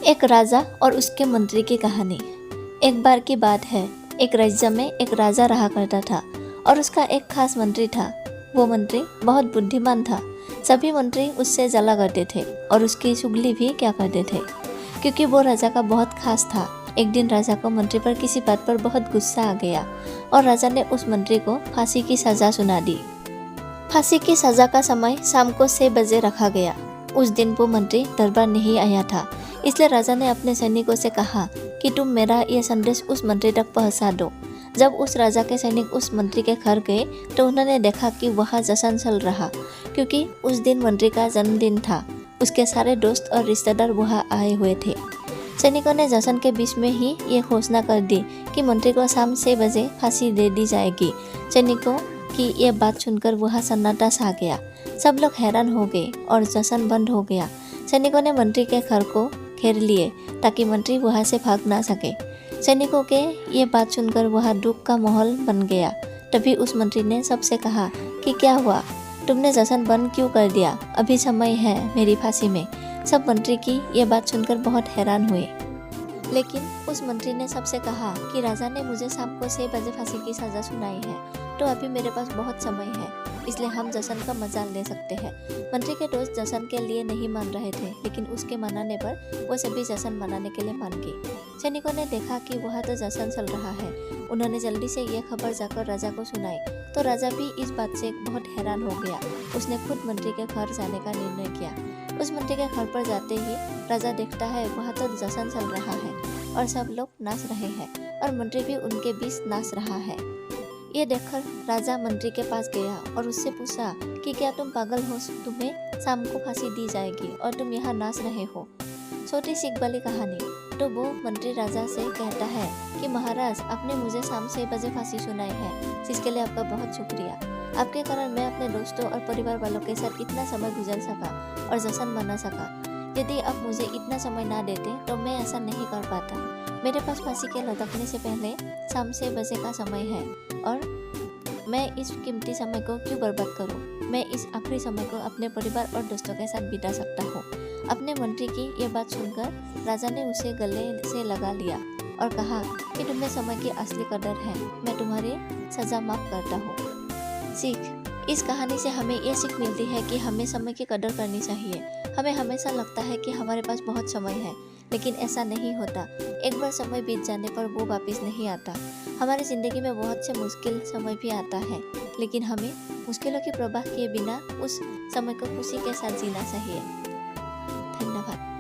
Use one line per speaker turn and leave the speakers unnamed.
एक राजा और उसके मंत्री की कहानी। एक बार की बात है, एक राज्य में एक राजा रहा करता था और उसका एक खास मंत्री था। वो मंत्री बहुत बुद्धिमान था। सभी मंत्री उससे जला करते थे और उसकी चुगली भी क्या करते थे, क्योंकि वो राजा का बहुत खास था। एक दिन राजा को मंत्री पर किसी बात पर बहुत गुस्सा आ गया और राजा ने उस मंत्री को फांसी की सजा सुना दी। फांसी की सजा का समय शाम को 6 बजे रखा गया। उस दिन वो मंत्री दरबार नहीं आया था, इसलिए राजा ने अपने सैनिकों से कहा कि तुम मेरा यह संदेश उस मंत्री तक पहुंचा दो। जब उस राजा के सैनिक उस मंत्री के घर गए तो उन्होंने देखा कि वहाँ जश्न चल रहा, क्योंकि उस दिन मंत्री का जन्मदिन था। उसके सारे दोस्त और रिश्तेदार वहाँ आए हुए थे। सैनिकों ने जश्न के बीच में ही ये घोषणा कर दी कि मंत्री को शाम 6 बजे फांसी दे दी जाएगी। सैनिकों की ये बात सुनकर वहाँ सन्नाटा छा गया। सब लोग हैरान हो गए और जश्न बंद हो गया। सैनिकों ने मंत्री के घर को घेर लिए ताकि मंत्री वहाँ से भाग ना सके। सैनिकों के ये बात सुनकर वहाँ दुख का माहौल बन गया। तभी उस मंत्री ने सबसे कहा कि क्या हुआ, तुमने जश्न बंद क्यों कर दिया? अभी समय है मेरी फांसी में। सब मंत्री की ये बात सुनकर बहुत हैरान हुए। लेकिन उस मंत्री ने सबसे कहा कि राजा ने मुझे शाम को 6 बजे फांसी की सजा सुनाई है, तो अभी मेरे पास बहुत समय है, इसलिए हम जश्न का मजा ले सकते हैं। मंत्री के दोस्त जश्न के लिए नहीं मान रहे थे, लेकिन उसके मनाने पर वो सभी जश्न मनाने के लिए मान गए। सैनिकों ने देखा कि वहाँ तो जश्न चल रहा है। उन्होंने जल्दी से यह खबर जाकर राजा को सुनाई, तो राजा भी इस बात से बहुत हैरान हो गया। उसने खुद मंत्री के घर जाने का निर्णय किया। उस मंत्री के घर पर जाते ही राजा देखता है वहाँ तो जश्न चल रहा है और सब लोग नाच रहे हैं और मंत्री भी उनके बीच नाच रहा है। ये देखकर राजा मंत्री के पास गया और उससे पूछा कि क्या तुम पागल हो? तुम्हें शाम को फांसी दी जाएगी और तुम यहाँ नाच रहे हो। छोटी सीख वाली कहानी। तो वो मंत्री राजा से कहता है कि महाराज, आपने मुझे शाम 6 बजे फांसी सुनाई है, जिसके लिए आपका बहुत शुक्रिया। आपके कारण मैं अपने दोस्तों और परिवार वालों के साथ इतना समय गुजार सका और जश्न मना सका। यदि आप मुझे इतना समय ना देते तो मैं ऐसा नहीं कर पाता। मेरे पास फांसी के लटकने से पहले शाम 6 बजे का समय है और मैं इस कीमती समय को क्यों बर्बाद करूं? मैं इस आखिरी समय को अपने परिवार और दोस्तों के साथ बिता सकता हूँ। अपने मंत्री की ये बात सुनकर राजा ने उसे गले से लगा लिया और कहा कि तुम्हें समय की असली कदर है, मैं तुम्हारी सजा माफ करता हूँ। सीख। इस कहानी से हमें ये सीख मिलती है कि हमें समय की कदर करनी चाहिए। हमें हमेशा लगता है कि हमारे पास बहुत समय है, लेकिन ऐसा नहीं होता। एक बार समय बीत जाने पर वो वापस नहीं आता। हमारी ज़िंदगी में बहुत से मुश्किल समय भी आता है, लेकिन हमें मुश्किलों की परवाह किए बिना उस समय को खुशी के साथ जीना चाहिए। धन्यवाद।